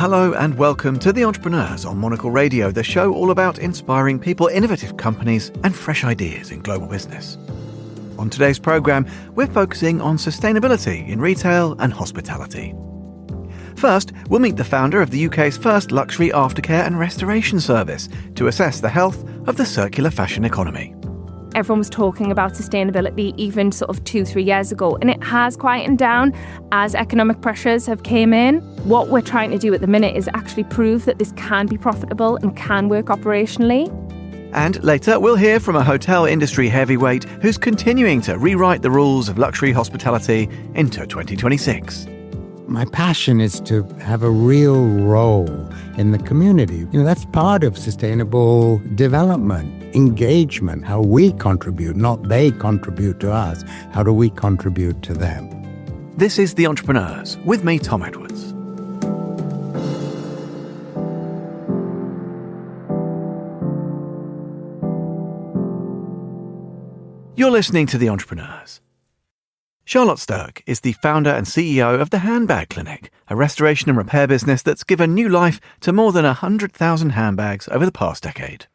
Hello and welcome to The Entrepreneurs on Monocle Radio, the show all about inspiring people, innovative companies and fresh ideas in global business. On today's programme, we're focusing on sustainability in retail and hospitality. First, we'll meet the founder of the UK's first luxury aftercare and restoration service to assess the health of the circular fashion economy. Everyone was talking about sustainability even sort of 2-3 years ago, and it has quietened down as economic pressures have came in. What we're trying to do at the minute is actually prove that this can be profitable and can work operationally. And later, we'll hear from a hotel industry heavyweight who's continuing to rewrite the rules of luxury hospitality into 2026. My passion is to have a real role in the community. That's part of sustainable development, engagement, how we contribute, not they contribute to us. How do we contribute to them? This is The Entrepreneurs, with me, Tom Edwards. You're listening to The Entrepreneurs. Charlotte Staerck is the founder and CEO of the Handbag Clinic, a restoration and repair business that's given new life to more than 100,000 handbags over the past decade.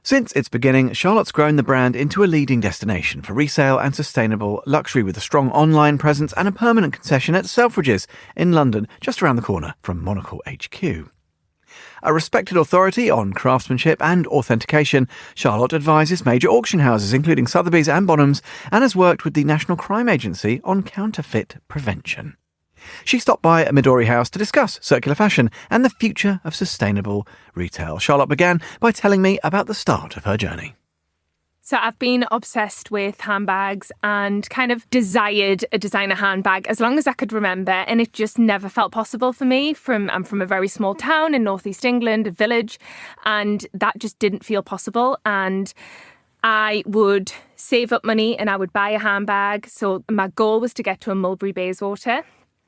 Since its beginning, Charlotte's grown the brand into a leading destination for resale and sustainable luxury with a strong online presence and a permanent concession at Selfridges in London, just around the corner from Monocle HQ. A respected authority on craftsmanship and authentication, Charlotte advises major auction houses, including Sotheby's and Bonhams, and has worked with the National Crime Agency on counterfeit prevention. She stopped by at Midori House to discuss circular fashion and the future of sustainable retail. Charlotte began by telling me about the start of her journey. So I've been obsessed with handbags and kind of desired a designer handbag as long as I could remember, and it just never felt possible for me. I'm from a very small town in northeast England, a village, and that just didn't feel possible. And I would save up money and I would buy a handbag. So my goal was to get to a Mulberry Bayswater.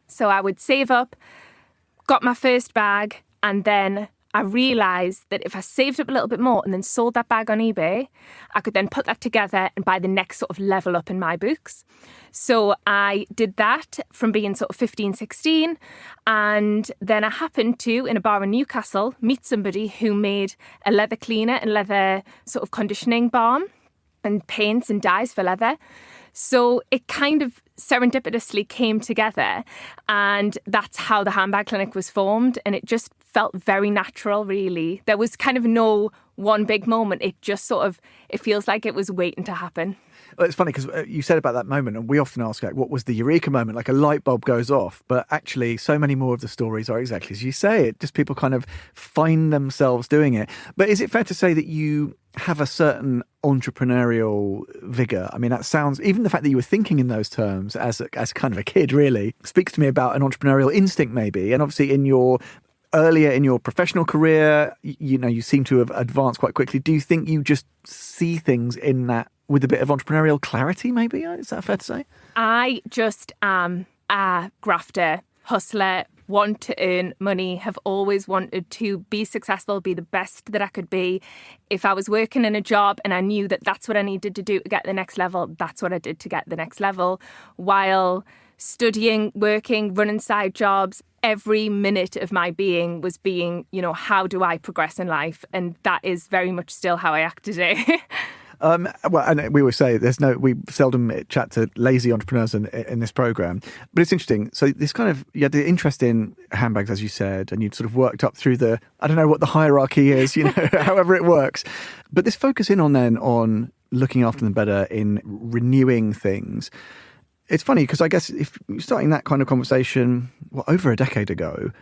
So I would save up, got my first bag, and then I realised that if I saved up a little bit more and then sold that bag on eBay, I could then put that together and buy the next sort of level up in my books. So I did that from being sort of 15, 16. And then I happened to, in a bar in Newcastle, meet somebody who made a leather cleaner and leather sort of conditioning balm and paints and dyes for leather. So it kind of serendipitously came together, and that's how the Handbag Clinic was formed, and it just felt very natural, really. There was kind of no one big moment. It just sort of, it feels like it was waiting to happen. Well, it's funny because you said about that moment, and we often ask, like, what was the eureka moment? Like a light bulb goes off, but actually so many more of the stories are exactly as you say it. Just people kind of find themselves doing it. But is it fair to say that you have a certain entrepreneurial vigour? I mean, that sounds, even the fact that you were thinking in those terms as kind of a kid really speaks to me about an entrepreneurial instinct maybe. And obviously earlier in your professional career, you seem to have advanced quite quickly. Do you think you just see things in that with a bit of entrepreneurial clarity maybe? Is that fair to say? I just am a grafter, hustler, want to earn money, have always wanted to be successful, be the best that I could be. If I was working in a job and I knew that that's what I needed to do to get the next level, that's what I did to get the next level. While studying, working, running side jobs, every minute of my being was being, how do I progress in life? And that is very much still how I act today. Well, and we always say we seldom chat to lazy entrepreneurs in this program, but it's interesting. So this kind of, you had the interest in handbags, as you said, and you'd sort of worked up through I don't know what the hierarchy is, however it works. But this focus on looking after them better, in renewing things. It's funny because I guess if you're starting that kind of conversation, over a decade ago,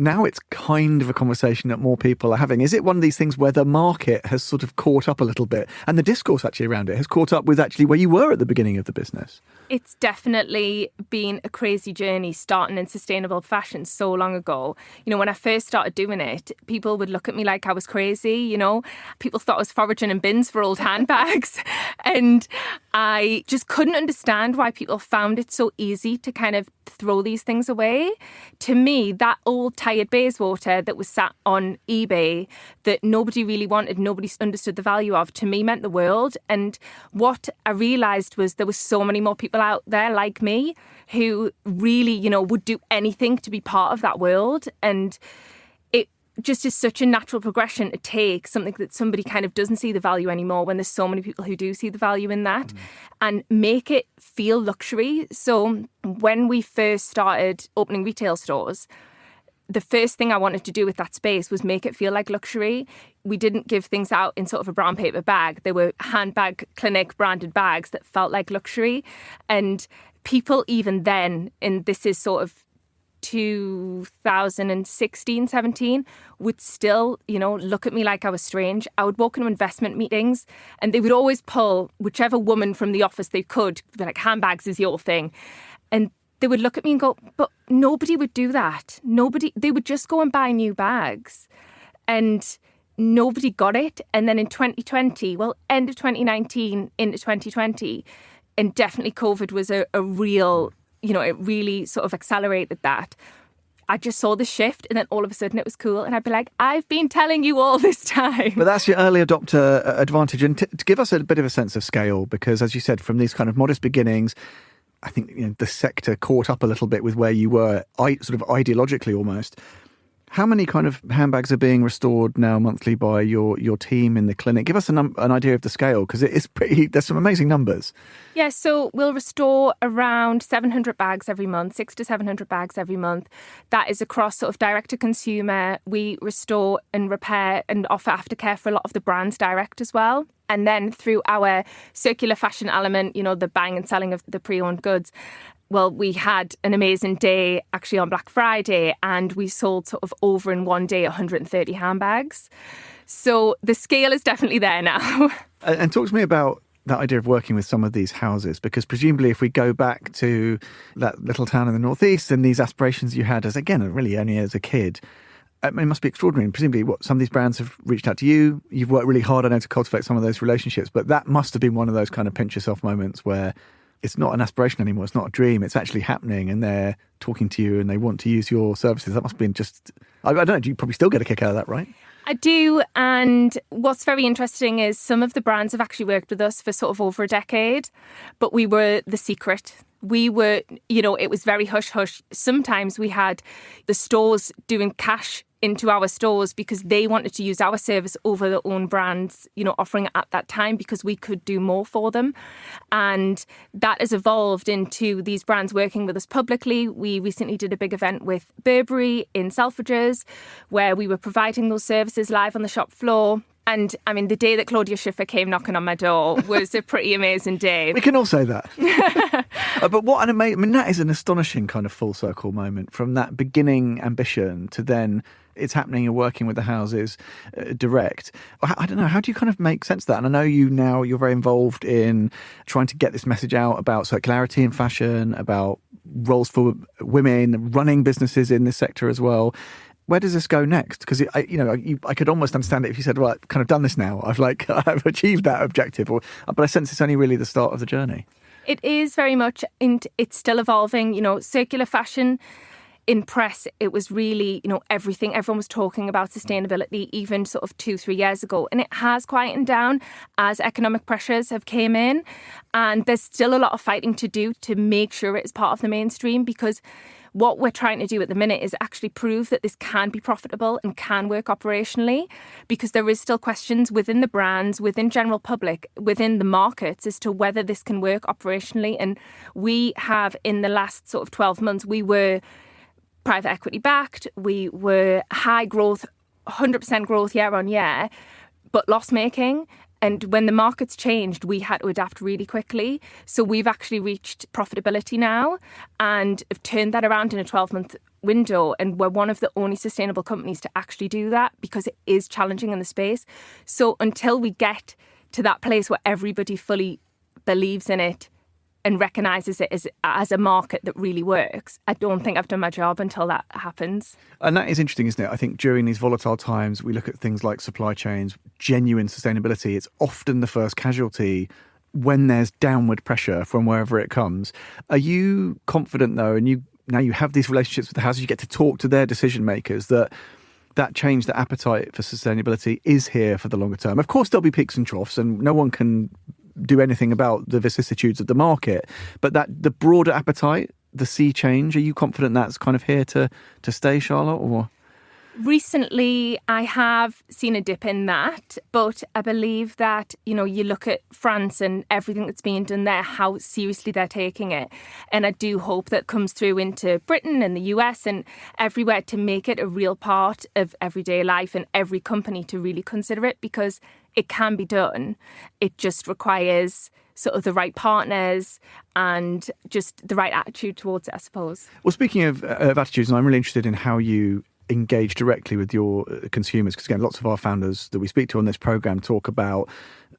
now it's kind of a conversation that more people are having. Is it one of these things where the market has sort of caught up a little bit and the discourse actually around it has caught up with actually where you were at the beginning of the business? It's definitely been a crazy journey starting in sustainable fashion so long ago. When I first started doing it, people would look at me like I was crazy, People thought I was foraging in bins for old handbags. And I just couldn't understand why people found it so easy to kind of throw these things away. To me, that old hired Bayswater that was sat on eBay that nobody really wanted, nobody understood the value of, to me meant the world. And what I realised was there were so many more people out there like me who really, you know, would do anything to be part of that world. And it just is such a natural progression to take something that somebody kind of doesn't see the value anymore when there's so many people who do see the value in that and make it feel luxury. So when we first started opening retail stores, the first thing I wanted to do with that space was make it feel like luxury. We didn't give things out in sort of a brown paper bag. They were Handbag Clinic branded bags that felt like luxury. And people even then, and this is sort of 2016, 17, would still, you know, look at me like I was strange. I would walk into investment meetings and they would always pull whichever woman from the office they could, be like, handbags is your thing. And they would look at me and go, but nobody would do that. Nobody, they would just go and buy new bags. And nobody got it. And then in 2020, well, end of 2019 into 2020, and definitely COVID was a real, you know, it really sort of accelerated that. I just saw the shift and then all of a sudden it was cool. And I'd be like, I've been telling you all this time. But that's your early adopter advantage. And to give us a bit of a sense of scale, because as you said, from these kind of modest beginnings, I think, you know, the sector caught up a little bit with where you were, sort of ideologically almost. How many kind of handbags are being restored now monthly by your team in the clinic? Give us an idea of the scale, because it is pretty. There's some amazing numbers. Yeah, so we'll restore around 700 bags every month, 600 to 700 bags every month. That is across sort of direct to consumer. We restore and repair and offer aftercare for a lot of the brands direct as well. And then through our circular fashion element, you know, the buying and selling of the pre-owned goods. Well, we had an amazing day actually on Black Friday and we sold sort of over in one day 130 handbags. So the scale is definitely there now. And talk to me about that idea of working with some of these houses, because presumably if we go back to that little town in the northeast and these aspirations you had as, again, really only as a kid, I mean, it must be extraordinary. And presumably some of these brands have reached out to you. You've worked really hard, I know, to cultivate some of those relationships, but that must have been one of those kind of pinch yourself moments where it's not an aspiration anymore. It's not a dream. It's actually happening and they're talking to you and they want to use your services. That must have been just, I don't know, do you probably still get a kick out of that, right? I do. And what's very interesting is some of the brands have actually worked with us for sort of over a decade, but we were the secret. We were, you know, it was very hush-hush. Sometimes we had the stores doing cash into our stores because they wanted to use our service over their own brands, you know, offering it at that time because we could do more for them. And that has evolved into these brands working with us publicly. We recently did a big event with Burberry in Selfridges where we were providing those services live on the shop floor. And I mean, the day that Claudia Schiffer came knocking on my door was a pretty amazing day. We can all say that. But what an amazing, I mean, that is an astonishing kind of full circle moment from that beginning ambition to then it's happening, you're working with the houses direct. I don't know, how do you kind of make sense of that? And I know you're very involved in trying to get this message out about circularity in fashion, about roles for women, running businesses in this sector as well. Where does this go next? Because I could almost understand it if you said, "Well, I've kind of done this now. I've achieved that objective." But I sense it's only really the start of the journey. It is very much, and it's still evolving. You know, circular fashion in press, it was really, you know, everything. Everyone was talking about sustainability even sort of 2-3 years ago, and it has quietened down as economic pressures have came in, and there's still a lot of fighting to do to make sure it is part of the mainstream because. What we're trying to do at the minute is actually prove that this can be profitable and can work operationally because there is still questions within the brands, within general public, within the markets as to whether this can work operationally. And we have in the last sort of 12 months, we were private equity backed, we were high growth, 100% growth year on year, but loss making. And when the markets changed, we had to adapt really quickly. So we've actually reached profitability now and have turned that around in a 12-month window. And we're one of the only sustainable companies to actually do that because it is challenging in the space. So until we get to that place where everybody fully believes in it and recognises it as a market that really works, I don't think I've done my job until that happens. And that is interesting, isn't it? I think during these volatile times, we look at things like supply chains, genuine sustainability. It's often the first casualty when there's downward pressure from wherever it comes. Are you confident, though, and you now you have these relationships with the houses, you get to talk to their decision makers, that change, the appetite for sustainability is here for the longer term. Of course, there'll be peaks and troughs, and no one can do anything about the vicissitudes of the market. But the broader appetite, the sea change, are you confident that's kind of here to stay, Charlotte? Or recently, I have seen a dip in that, but I believe that, you look at France and everything that's being done there, how seriously they're taking it. And I do hope that comes through into Britain and the US and everywhere to make it a real part of everyday life and every company to really consider it, because it can be done. It just requires sort of the right partners and just the right attitude towards it, I suppose. Well, speaking of attitudes, and I'm really interested in how you engage directly with your consumers, because again, lots of our founders that we speak to on this program talk about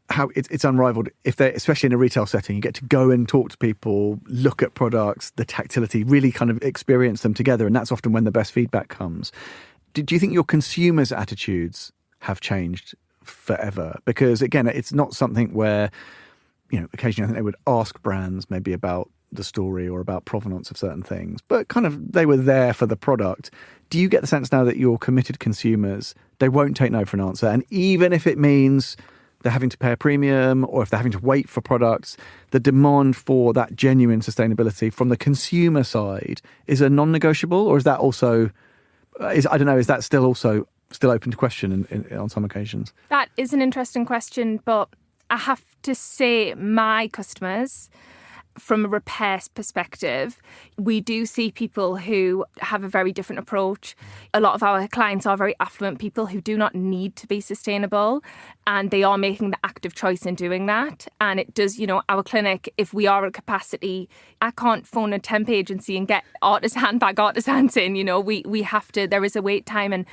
how it's unrivaled. If they're, especially in a retail setting, you get to go and talk to people, look at products, the tactility, really kind of experience them together, and that's often when the best feedback comes. Do you think your consumers' attitudes have changed forever? Because again, it's not something where, occasionally I think they would ask brands maybe about the story or about provenance of certain things, but kind of they were there for the product. Do you get the sense now that your committed consumers, they won't take no for an answer? And even if it means they're having to pay a premium or if they're having to wait for products, the demand for that genuine sustainability from the consumer side is a non-negotiable? Or is that also, is that still open to question on some occasions? That is an interesting question, but I have to say my customers, from a repairs perspective, we do see people who have a very different approach. A lot of our clients are very affluent people who do not need to be sustainable, and they are making the active choice in doing that. And it does, our clinic, if we are at capacity, I can't phone a temp agency and get handbag artisans in. We have to, there is a wait time, and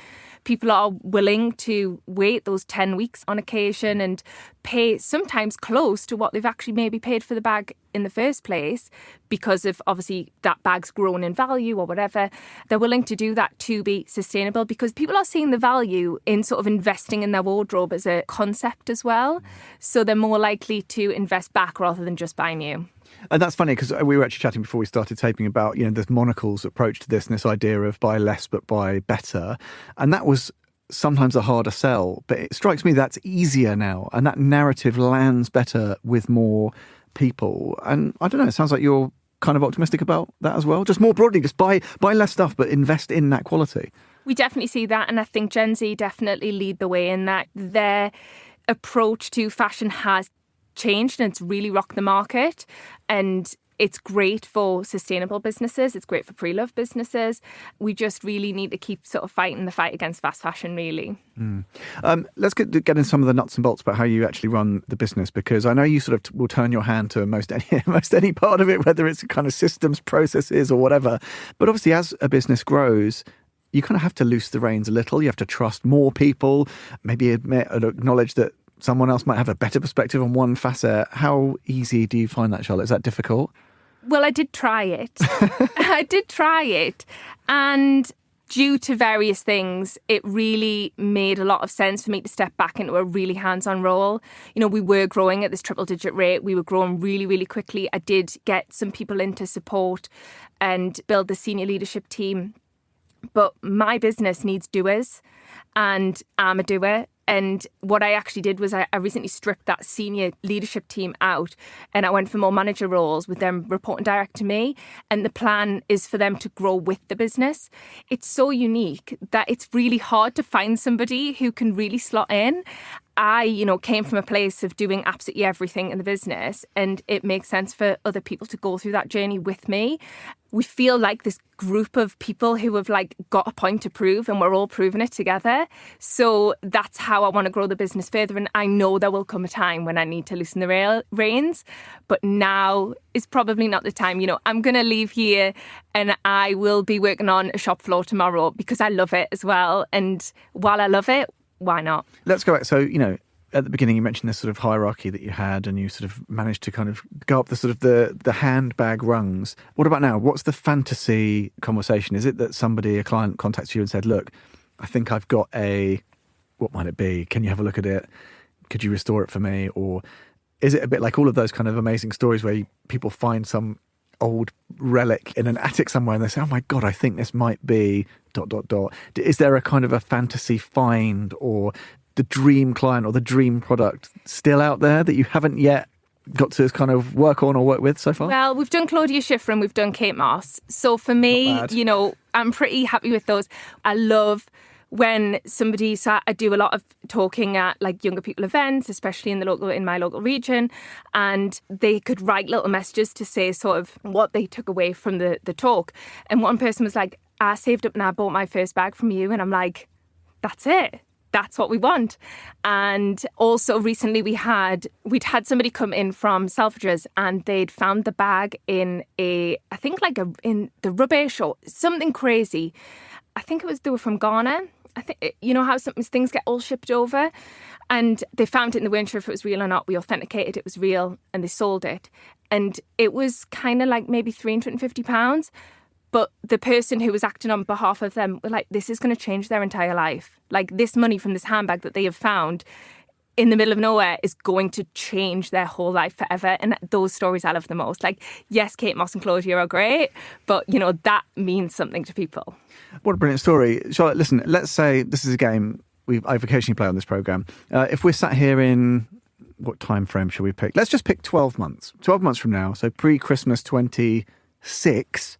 people are willing to wait those 10 weeks on occasion and pay sometimes close to what they've actually maybe paid for the bag in the first place, because of obviously that bag's grown in value or whatever. They're willing to do that to be sustainable, because people are seeing the value in sort of investing in their wardrobe as a concept as well. So they're more likely to invest back rather than just buy new. And that's funny, because we were actually chatting before we started taping about, there's Monocle's approach to this and this idea of buy less but buy better. And that was sometimes a harder sell, but it strikes me that's easier now. And that narrative lands better with more people. And I don't know, it sounds like you're kind of optimistic about that as well. Just more broadly, just buy less stuff, but invest in that quality. We definitely see that. And I think Gen Z definitely lead the way in that. Their approach to fashion has changed and it's really rocked the market, and it's great for sustainable businesses, it's great for pre-loved businesses. We just really need to keep sort of fighting the fight against fast fashion, really. Let's get into some of the nuts and bolts about how you actually run the business, because I know you sort of will turn your hand to most any part of it, whether it's kind of systems, processes or whatever. But obviously as a business grows, you kind of have to loose the reins a little. You have to trust more people, maybe admit and acknowledge that someone else might have a better perspective on one facet. How easy do you find that, Charlotte? Is that difficult? Well, I did try it. And due to various things, it really made a lot of sense for me to step back into a really hands-on role. We were growing at this triple-digit rate. We were growing really, really quickly. I did get some people in to support and build the senior leadership team. But my business needs doers, and I'm a doer. And what I actually did was I recently stripped that senior leadership team out, and I went for more manager roles with them reporting direct to me. And the plan is for them to grow with the business. It's so unique that it's really hard to find somebody who can really slot in. I, came from a place of doing absolutely everything in the business, and it makes sense for other people to go through that journey with me. We feel like this group of people who have got a point to prove, and we're all proving it together. So that's how I want to grow the business further. And I know there will come a time when I need to loosen the reins, but now is probably not the time. I'm going to leave here and I will be working on a shop floor tomorrow because I love it as well. And while I love it, why not? Let's go back. So, at the beginning, you mentioned this sort of hierarchy that you had, and you sort of managed to kind of go up the sort of the handbag rungs. What about now? What's the fantasy conversation? Is it that a client contacts you and said, look, I think I've got what might it be? Can you have a look at it? Could you restore it for me? Or is it a bit like all of those kind of amazing stories where people find some old relic in an attic somewhere and they say, oh my God, I think this might be ... Is there a kind of a fantasy find or the dream client or the dream product still out there that you haven't yet got to kind of work on or work with so far? Well, we've done Claudia Schiffer and we've done Kate Moss. So for me, I'm pretty happy with those. I love when somebody, so I do a lot of talking at like younger people events, especially in my local region, and they could write little messages to say sort of what they took away from the talk. And one person was like, I saved up and I bought my first bag from you. And I'm like, that's it. That's what we want. And also recently we'd had somebody come in from Selfridges and they'd found the bag in in the rubbish or something crazy. I think they were from Ghana. I think, you know how sometimes things get all shipped over, and they found it and they weren't sure if it was real or not. We authenticated it was real and they sold it. And it was kind of like maybe £350. But the person who was acting on behalf of them were like, this is going to change their entire life. Like this money from this handbag that they have found in the middle of nowhere is going to change their whole life forever. And those stories I love the most. Like, yes, Kate Moss and Claudia are great, but, that means something to people. What a brilliant story. Charlotte, listen, let's say this is a game I've occasionally played on this programme. If we're sat here in, what time frame should we pick? Let's just pick 12 months. 12 months from now, so pre-Christmas 26,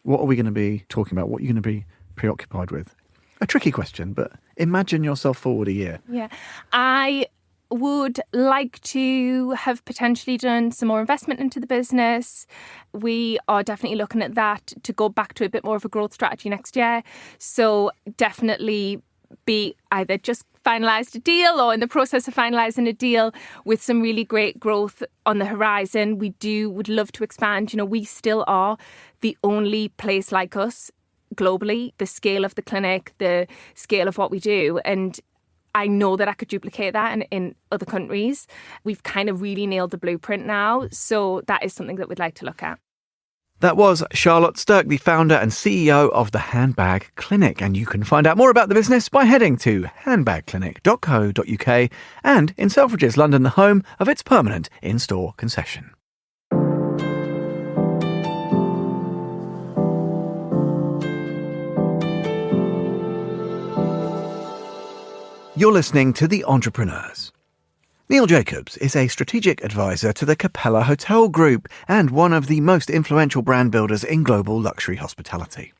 what are we going to be talking about? What are you going to be preoccupied with? A tricky question, but imagine yourself forward a year. Yeah. I would like to have potentially done some more investment into the business. We are definitely looking at that to go back to a bit more of a growth strategy next year. So definitely be either just finalised a deal or in the process of finalising a deal with some really great growth on the horizon. Would love to expand. We still are the only place like us globally, the scale of the clinic, the scale of what we do. And I know that I could duplicate that in other countries. We've kind of really nailed the blueprint now. So that is something that we'd like to look at. That was Charlotte Staerck, the founder and CEO of the Handbag Clinic. And you can find out more about the business by heading to handbagclinic.co.uk and in Selfridges, London, the home of its permanent in-store concession. You're listening to The Entrepreneurs. Neil Jacobs is a strategic advisor to the Capella Hotel Group and one of the most influential brand builders in global luxury hospitality.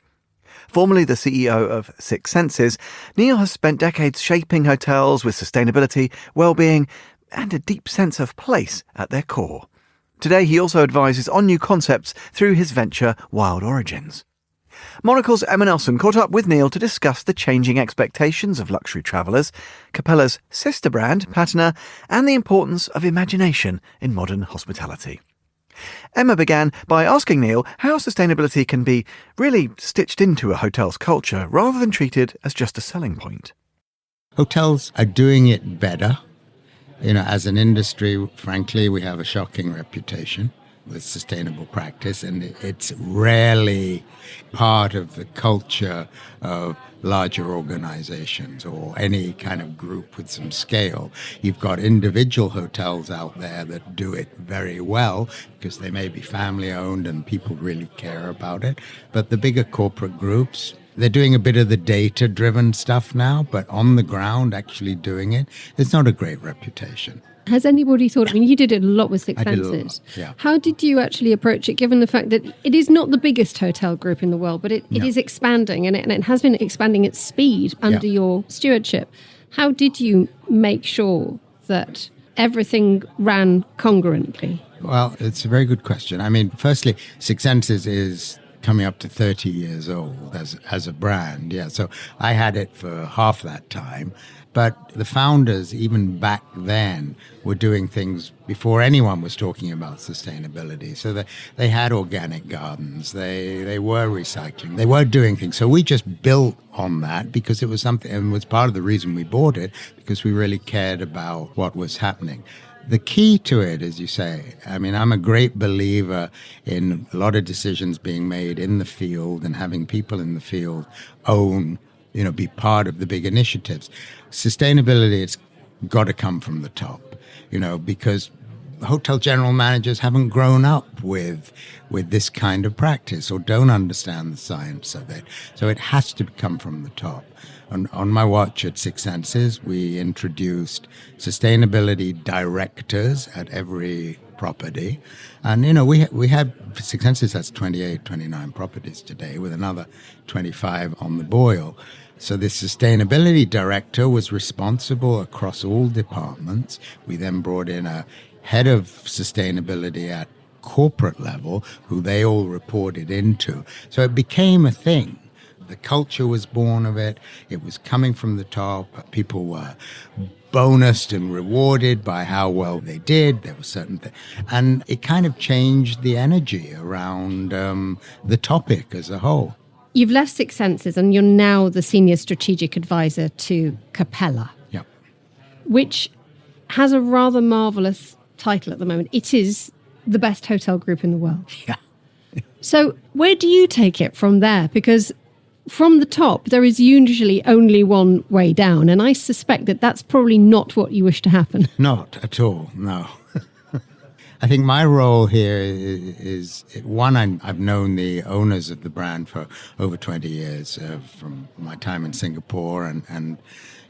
Formerly the CEO of Six Senses, Neil has spent decades shaping hotels with sustainability, well-being, and a deep sense of place at their core. Today he also advises on new concepts through his venture Wild Origins. Monocle's Emma Nelson caught up with Neil to discuss the changing expectations of luxury travellers, Capella's sister brand, Patina, and the importance of imagination in modern hospitality. Emma began by asking Neil how sustainability can be really stitched into a hotel's culture rather than treated as just a selling point. Hotels are doing it better. As an industry, frankly, we have a shocking reputation with sustainable practice, and it's rarely part of the culture of larger organizations or any kind of group with some scale. You've got individual hotels out there that do it very well because they may be family owned and people really care about it. But the bigger corporate groups, they're doing a bit of the data-driven stuff now, but on the ground, actually doing it, it's not a great reputation. Has anybody thought, you did it a lot with Six Senses. I did a lot, yeah. How did you actually approach it, given the fact that it is not the biggest hotel group in the world, but it is expanding, and it has been expanding at speed under your stewardship. How did you make sure that everything ran congruently? Well, it's a very good question. Firstly, Six Senses is coming up to 30 years old as a brand. Yeah, so I had it for half that time. But the founders, even back then, were doing things before anyone was talking about sustainability. So they had organic gardens, they were recycling, they were doing things. So we just built on that because it was something, and was part of the reason we bought it, because we really cared about what was happening. The key to it, as you say, I'm a great believer in a lot of decisions being made in the field and having people in the field own, be part of the big initiatives. Sustainability, it's got to come from the top, because hotel general managers haven't grown up with this kind of practice or don't understand the science of it. So it has to come from the top. On my watch at Six Senses, we introduced sustainability directors at every property. And, we have, Six Senses has 28, 29 properties today with another 25 on the boil. So the sustainability director was responsible across all departments. We then brought in a head of sustainability at corporate level who they all reported into. So it became a thing. The culture was born of it. It was coming from the top. People were bonused and rewarded by how well they did. There were certain things. And it kind of changed the energy around the topic as a whole. You've left Six Senses and you're now the senior strategic advisor to Capella. Yep. Which has a rather marvellous title at the moment. It is the best hotel group in the world. Yeah. So where do you take it from there? Because from the top, there is usually only one way down, and I suspect that that's probably not what you wish to happen. Not at all, no. I think my role here is one, I've known the owners of the brand for over 20 years from my time in Singapore, and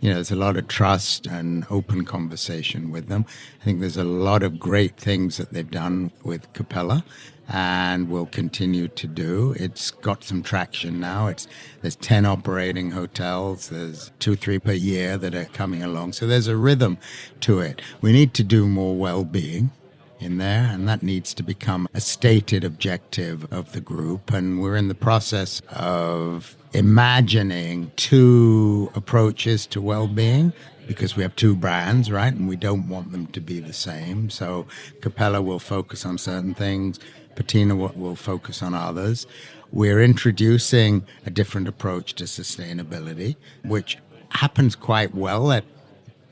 there's a lot of trust and open conversation with them. I think there's a lot of great things that they've done with Capella and will continue to do. It's got some traction now. There's 10 operating hotels. There's 2-3 per year that are coming along. So there's a rhythm to it. We need to do more well-being in there, and that needs to become a stated objective of the group. And we're in the process of imagining 2 approaches to well-being, because we have 2 brands, right? And we don't want them to be the same. So Capella will focus on certain things. Patina will focus on others. We're introducing a different approach to sustainability, which happens quite well at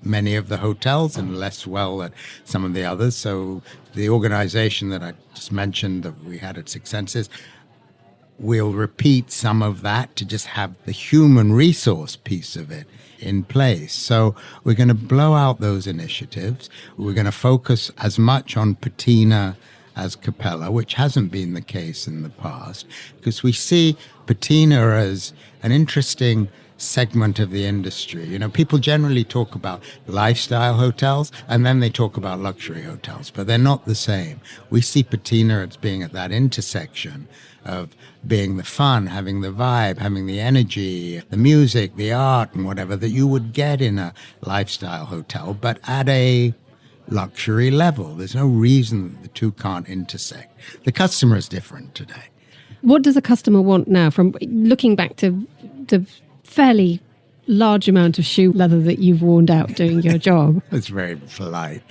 many of the hotels and less well at some of the others. So the organization that I just mentioned that we had at Six Senses, we'll repeat some of that to just have the human resource piece of it in place. So we're going to blow out those initiatives. We're going to focus as much on Patina as Capella, which hasn't been the case in the past, because we see Patina as an interesting segment of the industry. People generally talk about lifestyle hotels and then they talk about luxury hotels, but they're not the same. We see Patina as being at that intersection of being the fun, having the vibe, having the energy, the music, the art and whatever that you would get in a lifestyle hotel, but at a luxury level. There's no reason that the two can't intersect. The customer is different today. What does a customer want now? From looking back to the fairly large amount of shoe leather that you've worn out doing your job. That's very polite.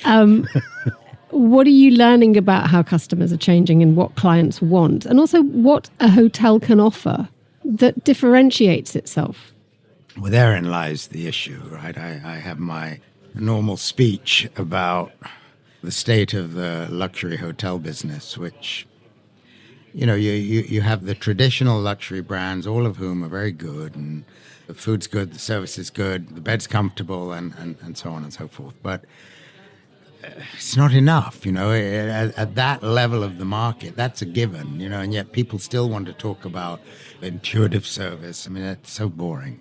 What are you learning about how customers are changing and what clients want? And also what a hotel can offer that differentiates itself? Well, therein lies the issue, right? I have my normal speech about the state of the luxury hotel business, which, you have the traditional luxury brands, all of whom are very good, and the food's good, the service is good, the bed's comfortable, and so on and so forth. But it's not enough, at that level of the market, that's a given, and yet people still want to talk about intuitive service. I mean, it's so boring,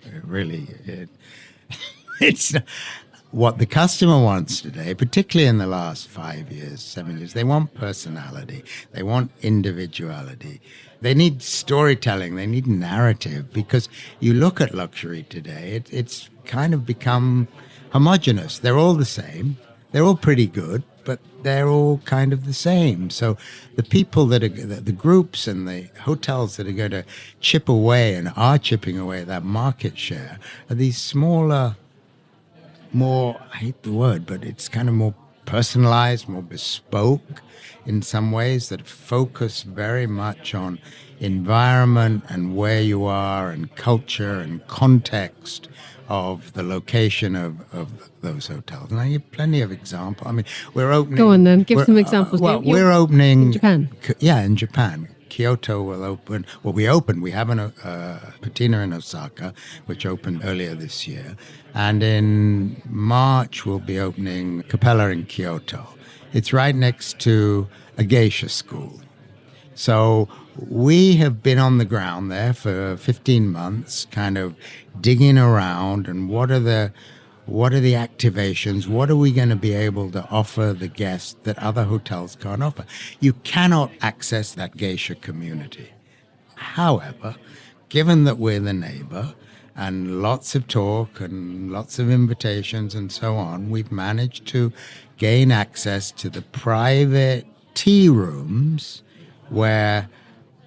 it's what the customer wants today, particularly in the last 5 years, 7 years. They want personality. They want individuality. They need storytelling. They need narrative, because you look at luxury today, it's kind of become homogenous. They're all the same. They're all pretty good, but they're all kind of the same. So the people that are, the groups and the hotels that are going to chip away and are chipping away that market share are these smaller, more, I hate the word, but it's kind of more personalized, more bespoke in some ways, that focus very much on environment and where you are and culture and context of the location of those hotels. And I give plenty of examples. I mean, we're opening... Go on then, give some examples. Well, we're opening... In Japan? Yeah, in Japan. Kyoto will open. Well, we have a patina in Osaka, which opened earlier this year. And in March, we'll be opening Capella in Kyoto. It's right next to a geisha school. So we have been on the ground there for 15 months, kind of digging around and what are the activations? What are we going to be able to offer the guests that other hotels can't offer? You cannot access that geisha community. However, given that we're the neighbor and lots of talk and lots of invitations and so on, we've managed to gain access to the private tea rooms where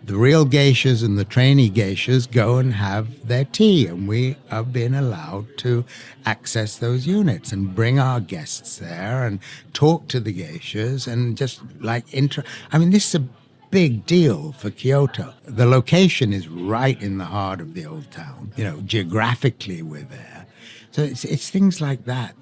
the real geishas and the trainee geishas go and have their tea, and we have been allowed to access those units and bring our guests there and talk to the geishas and just this is a big deal for Kyoto. The location is right in the heart of the old town. Geographically we're there. So it's things like that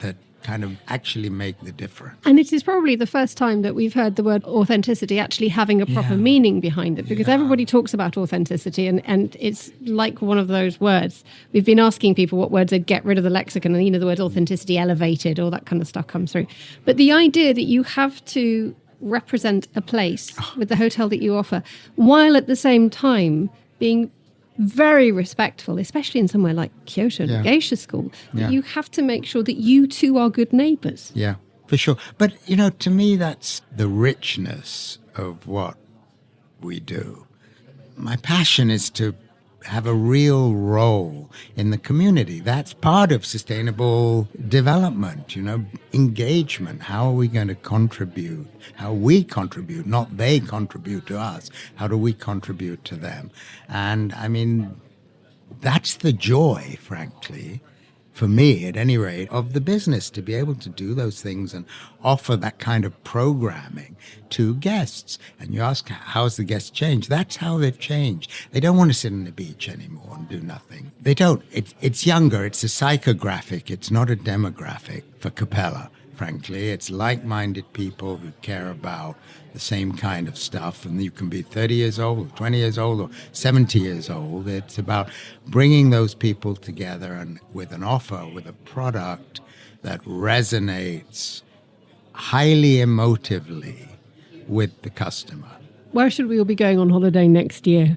kind of actually make the difference. And it is probably the first time that we've heard the word authenticity actually having a proper meaning behind it, because everybody talks about authenticity and it's like one of those words. We've been asking people what words would get rid of the lexicon, and the word authenticity, elevated, all that kind of stuff comes through. But the idea that you have to represent a place with the hotel that you offer, while at the same time being very respectful, especially in somewhere like Kyoto, the geisha school, that you have to make sure that you two are good neighbours. Yeah, for sure. But, to me, that's the richness of what we do. My passion is to have a real role in the community. That's part of sustainable development, engagement. How are we going to contribute? How we contribute, not they contribute to us. How do we contribute to them? And that's the joy, frankly, for me at any rate, of the business, to be able to do those things and offer that kind of programming to guests. And you ask, how's the guests changed? That's how they've changed. They don't want to sit on the beach anymore and do nothing. They don't. It's younger. It's a psychographic. It's not a demographic for Capella, frankly. It's like-minded people who care about the same kind of stuff. And you can be 30 years old, or 20 years old, or 70 years old. It's about bringing those people together and with an offer, with a product that resonates highly emotively with the customer. Where should we all be going on holiday next year?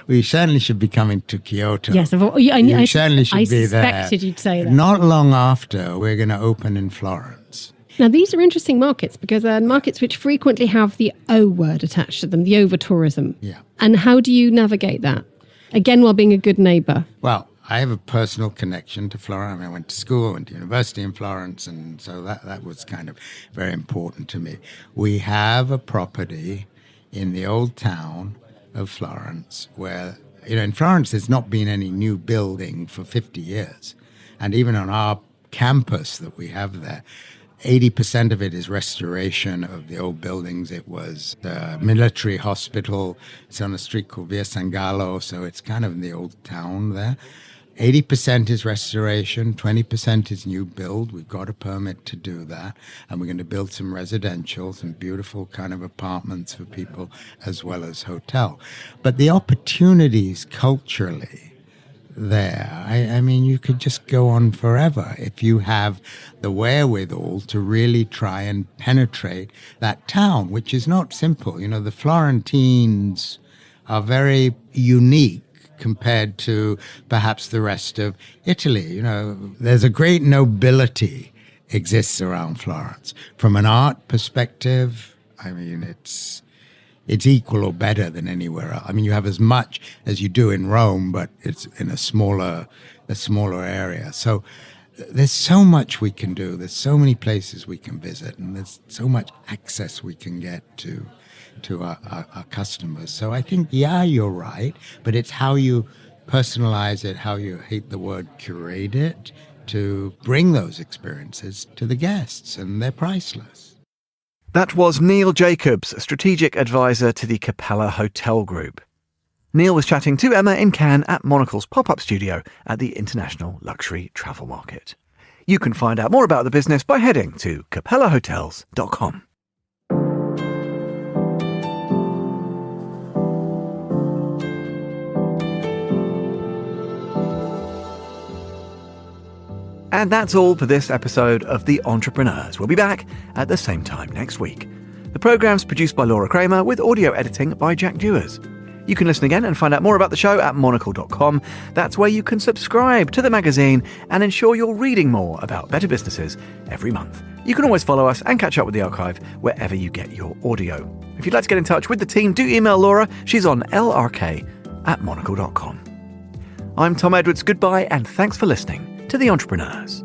We certainly should be coming to Kyoto. Yes, I certainly should be there. I suspected you'd say that. Not long after, we're going to open in Florence. Now, these are interesting markets because they're markets which frequently have the O word attached to them, the over-tourism. Yeah. And how do you navigate that? Again, while being a good neighbour. Well, I have a personal connection to Florence. I went to school, I went to university in Florence, and so that was kind of very important to me. We have a property in the old town of Florence where, in Florence there's not been any new building for 50 years. And even on our campus that we have there, 80% of it is restoration of the old buildings. It was the military hospital. It's on a street called Via San Gallo, so it's kind of in the old town there. 80% is restoration, 20% is new build. We've got a permit to do that. And we're going to build some residential, some beautiful kind of apartments for people as well as hotel. But the opportunities culturally there, you could just go on forever if you have the wherewithal to really try and penetrate that town, which is not simple. The Florentines are very unique compared to perhaps the rest of Italy. There's a great nobility exists around Florence. From an art perspective, it's equal or better than anywhere else. You have as much as you do in Rome, but it's in a smaller area. So there's so much we can do. There's so many places we can visit, and there's so much access we can get to our customers. So I think, you're right, but it's how you personalize it, how you hate the word curate it, to bring those experiences to the guests, and they're priceless. That was Neil Jacobs, strategic advisor to the Capella Hotel Group. Neil was chatting to Emma in Cannes at Monocle's pop-up studio at the International Luxury Travel Market. You can find out more about the business by heading to capellahotels.com. And that's all for this episode of The Entrepreneurs. We'll be back at the same time next week. The programme's produced by Laura Kramer with audio editing by Jack Dewars. You can listen again and find out more about the show at monocle.com. That's where you can subscribe to the magazine and ensure you're reading more about better businesses every month. You can always follow us and catch up with the archive wherever you get your audio. If you'd like to get in touch with the team, do email Laura. She's on lrk@monocle.com. I'm Tom Edwards. Goodbye and thanks for listening to The Entrepreneurs.